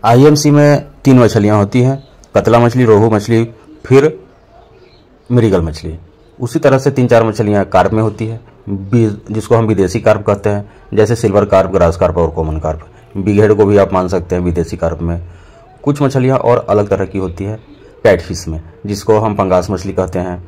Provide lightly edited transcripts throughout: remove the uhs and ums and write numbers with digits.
IMC में 3 मछलियाँ होती हैं, कतला मछली, रोहू मछली, फिर मृगल मछली। उसी तरह से 3-4 मछलियाँ कार्प में होती है, जिसको हम विदेशी कार्प कहते हैं, जैसे सिल्वर कार्प, ग्रास कार्प और कॉमन कार्प। बिगहेड को भी आप मान सकते हैं विदेशी कार्प में। कुछ मछलियाँ और अलग तरह की होती है कैटफिश में, जिसको हम पंगास मछली कहते हैं,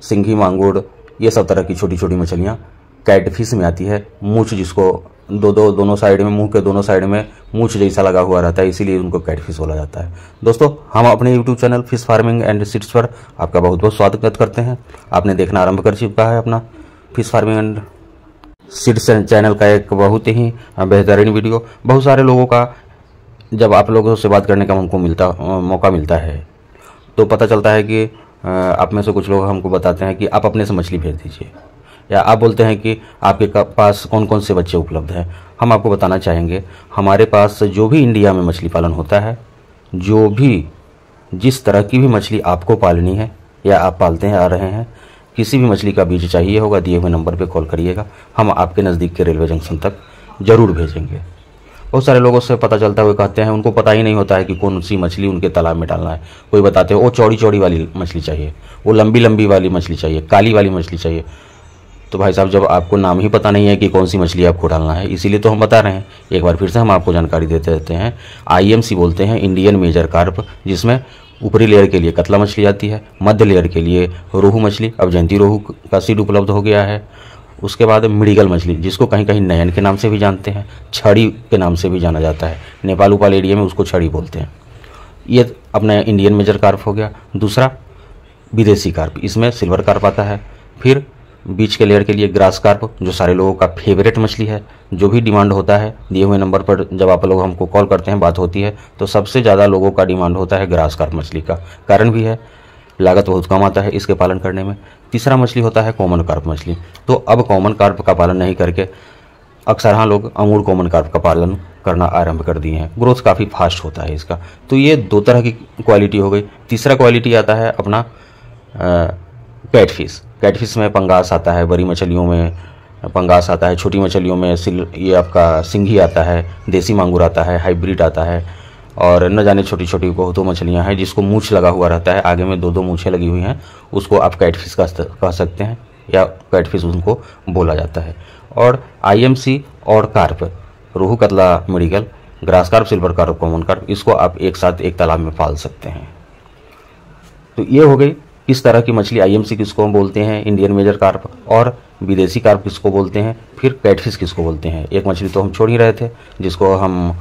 सिंघी, मांगुर, ये सब तरह की छोटी छोटी मछलियाँ कैटफिश में आती है। मूंछ जिसको दोनों साइड में, मुंह के दोनों साइड में मूंछ जैसा लगा हुआ रहता है, इसीलिए उनको कैटफिश बोला जाता है। दोस्तों, हम अपने YouTube channel fish farming and seeds पर आपका बहुत बहुत स्वागत करते हैं। आपने देखना आरंभ कर चुका है अपना fish farming and seeds channel का एक बहुत ही बेहतरीन वीडियो। बहुत सारे लोगों का जब आप लोगों से बात करने का हमको मौका मिलता है तो पता चलता है कि आप में से कुछ लोग हमको बताते हैं कि आप अपने से मछली भेज दीजिए, या आप बोलते हैं कि आपके पास कौन कौन से बच्चे उपलब्ध हैं। हम आपको बताना चाहेंगे, हमारे पास जो भी इंडिया में मछली पालन होता है, जो भी जिस तरह की भी मछली आपको पालनी है या आप पालते हैं आ रहे हैं, किसी भी मछली का बीज चाहिए होगा, दिए हुए नंबर पे कॉल करिएगा, हम आपके नज़दीक के रेलवे जंक्शन तक ज़रूर भेजेंगे। बहुत सारे लोगों से पता चलता है, वो कहते हैं उनको पता ही नहीं होता है कि कौन सी मछली उनके तालाब में डालना है। कोई बताते हैं वो चौड़ी चौड़ी वाली मछली चाहिए, वो लंबी लंबी वाली मछली चाहिए, काली वाली मछली चाहिए। तो भाई साहब, जब आपको नाम ही पता नहीं है कि कौन सी मछली आपको डालना है, इसीलिए तो हम बता रहे हैं। एक बार फिर से हम आपको जानकारी देते रहते हैं। आईएमसी बोलते हैं इंडियन मेजर कार्प, जिसमें ऊपरी लेयर के लिए कतला मछली आती है, मध्य लेयर के लिए रोहू मछली, अब जयंती रोहू का सीड उपलब्ध हो गया है। उसके बाद मृगल मछली, जिसको कहीं कहीं नयन के नाम से भी जानते हैं, छड़ी के नाम से भी जाना जाता है, नेपाल उपाल एरिया में उसको छड़ी बोलते हैं। ये अपना इंडियन मेजर कार्प हो गया। दूसरा विदेशी कार्प, इसमें सिल्वर कार्प आता है। फिर बीच के लेयर के लिए ग्रास कार्प, जो सारे लोगों का फेवरेट मछली है, जो भी डिमांड होता है, दिए हुए नंबर पर जब आप लोग हमको कॉल करते हैं, बात होती है, तो सबसे ज़्यादा लोगों का डिमांड होता है ग्रास कार्प मछली का। कारण भी है, लागत बहुत कम आता है इसके पालन करने में। तीसरा मछली होता है कॉमन कार्प मछली। तो अब कॉमन कार्प का पालन नहीं करके अक्सर हाँ लोग अमूर कॉमन कार्प का पालन करना आरंभ कर दिए हैं। ग्रोथ काफ़ी फास्ट होता है इसका। तो ये 2 तरह की क्वालिटी हो गई। तीसरा क्वालिटी आता है अपना कैटफिश। कैटफिश में पंगास आता है, बड़ी मछलियों में पंगास आता है, छोटी मछलियों में ये आपका सिंघी आता है, देसी मांगुर आता है, हाइब्रिड आता है, और न जाने छोटी छोटी बहुतों मछलियां हैं जिसको मूंछ लगा हुआ रहता है, आगे में 2-2 मूंछें लगी हुई हैं, उसको आप कैटफिश कह सकते हैं, या कैटफिश उनको बोला जाता है। और आईएमसी और carp, rohu, catla, mrigal, grass carp, silver carp, common carp, इसको आप एक साथ एक तालाब में पाल सकते हैं। तो ये हो गई किस तरह की मछली। आईएमसी किसको हम बोलते हैं, इंडियन मेजर कार्प, और विदेशी कार्प किसको बोलते हैं, फिर कैटफिश किसको बोलते हैं। एक मछली तो हम छोड़ ही रहे थे, जिसको हम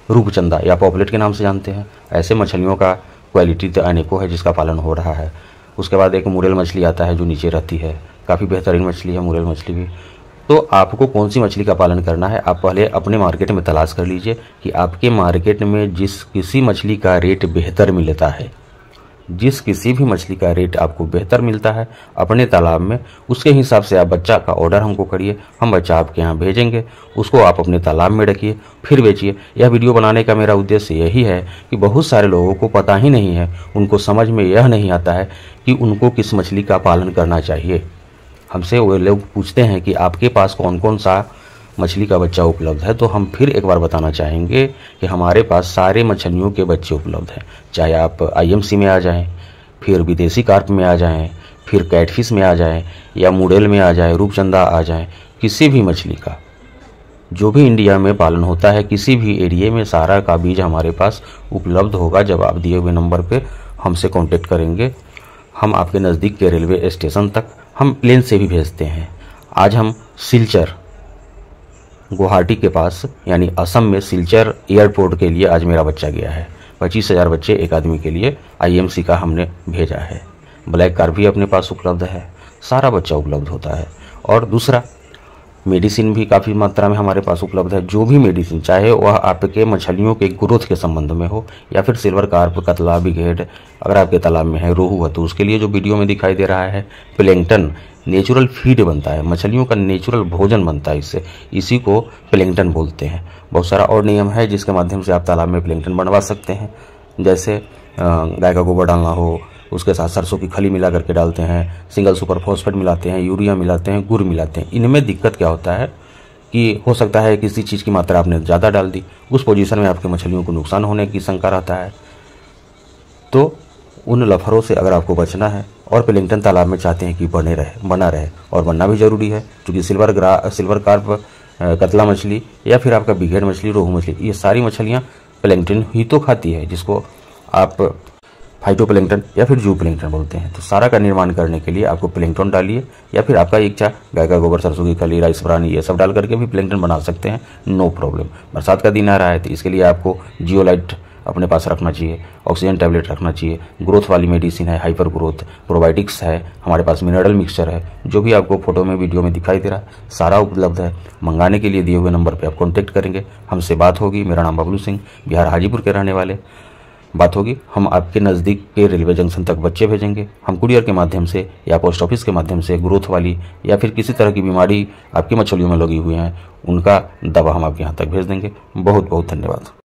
रूपचंदा या पॉपलेट के नाम से जानते हैं। ऐसे मछलियों का क्वालिटी तो अनेकों है जिसका पालन हो रहा है। उसके बाद एक मुरेल मछली आता है जो नीचे रहती है, काफ़ी बेहतरीन मछली है मुरेल मछली भी। तो आपको कौन सी मछली का पालन करना है, आप पहले अपने मार्केट में तलाश कर लीजिए कि आपके मार्केट में जिस किसी मछली का रेट बेहतर मिलता है, जिस किसी भी मछली का रेट आपको बेहतर मिलता है अपने तालाब में, उसके हिसाब से आप बच्चा का ऑर्डर हमको करिए, हम बच्चा आपके यहाँ भेजेंगे, उसको आप अपने तालाब में रखिए, फिर बेचिए। यह वीडियो बनाने का मेरा उद्देश्य यही है कि बहुत सारे लोगों को पता ही नहीं है, उनको समझ में यह नहीं आता है कि उनको किस मछली का पालन करना चाहिए। हमसे वो लोग पूछते हैं कि आपके पास कौन कौन सा मछली का बच्चा उपलब्ध है, तो हम फिर एक बार बताना चाहेंगे कि हमारे पास सारे मछलियों के बच्चे उपलब्ध हैं। चाहे आप आईएमसी में आ जाएं, फिर विदेशी कार्प में आ जाएं, फिर कैटफिश में आ जाएं, या मुरेल में आ जाएं, रूपचंदा आ जाएं, किसी भी मछली का जो भी इंडिया में पालन होता है, किसी भी एरिया में, सारा का बीज हमारे पास उपलब्ध होगा। जब आप दिए हुए नंबर पर हमसे कॉन्टेक्ट करेंगे, हम आपके नज़दीक के रेलवे स्टेशन तक हम प्लेन से भी भेजते हैं। आज हम सिलचर, गुवाहाटी के पास यानी असम में सिलचर एयरपोर्ट के लिए आज मेरा बच्चा गया है। 25,000 बच्चे एक आदमी के लिए आईएमसी का हमने भेजा है। ब्लैक कार्प भी अपने पास उपलब्ध है, सारा बच्चा उपलब्ध होता है। और दूसरा, मेडिसिन भी काफ़ी मात्रा में हमारे पास उपलब्ध है। जो भी मेडिसिन, चाहे वह आपके मछलियों के ग्रोथ के संबंध में हो, या फिर सिल्वर कार्प, कतला, बिगहेड, अगर आपके तालाब में है, रोहू है, तो उसके लिए जो वीडियो में दिखाई दे रहा है प्लैंकटन, नेचुरल फीड बनता है, मछलियों का नेचुरल भोजन बनता है इससे, इसी को प्लैंकटन बोलते हैं। बहुत सारा और नियम है जिसके माध्यम से आप तालाब में प्लैंकटन बनवा सकते हैं। जैसे गाय का गोबर डालना हो, उसके साथ सरसों की खली मिला करके डालते हैं, सिंगल सुपर फॉस्फेट मिलाते हैं, यूरिया मिलाते हैं, गुड़ मिलाते हैं। इनमें दिक्कत क्या होता है कि हो सकता है किसी चीज़ की मात्रा आपने ज़्यादा डाल दी, उस पोजीशन में आपके मछलियों को नुकसान होने की शंका रहता है। तो उन लफड़ों से अगर आपको बचना है और प्लैंकटन तालाब में चाहते हैं कि बना रहे और बनना भी ज़रूरी है, क्योंकि सिल्वर कार्प, कतला मछली या फिर आपका बिघेड़ मछली, रोहू मछली, ये सारी मछलियाँ प्लैंकटन ही तो खाती है, जिसको आप फाइटोप्लैंकटन या फिर जू प्लैंकटन बोलते हैं। तो सारा का निर्माण करने के लिए आपको प्लैंकटन डालिए, या फिर आपका इच्छा गाय का गोबर, सरसों की खली, राइस ब्रानी ये सब डाल करके भी प्लैंकटन बना सकते हैं, नो प्रॉब्लम। बरसात का दिन आ रहा है तो इसके लिए आपको जियोलाइट अपने पास रखना चाहिए, ऑक्सीजन टैबलेट रखना चाहिए, ग्रोथ वाली मेडिसिन है, हाइपर ग्रोथ, प्रोबायोटिक्स है, हमारे पास मिनरल मिक्सचर है, जो भी आपको फोटो में वीडियो में दिखाई दे रहा है सारा उपलब्ध है। मंगाने के लिए दिए हुए नंबर पे आप कॉन्टैक्ट करेंगे, हमसे बात होगी। मेरा नाम बबलू सिंह, बिहार हाजीपुर के रहने वाले, बात होगी। हम आपके नज़दीक के रेलवे जंक्शन तक बच्चे भेजेंगे, हम कुरियर के माध्यम से या पोस्ट ऑफिस के माध्यम से ग्रोथ वाली या फिर किसी तरह की बीमारी आपकी मछलियों में लगी हुई हैं उनका दवा हम आपके यहाँ तक भेज देंगे। बहुत बहुत धन्यवाद।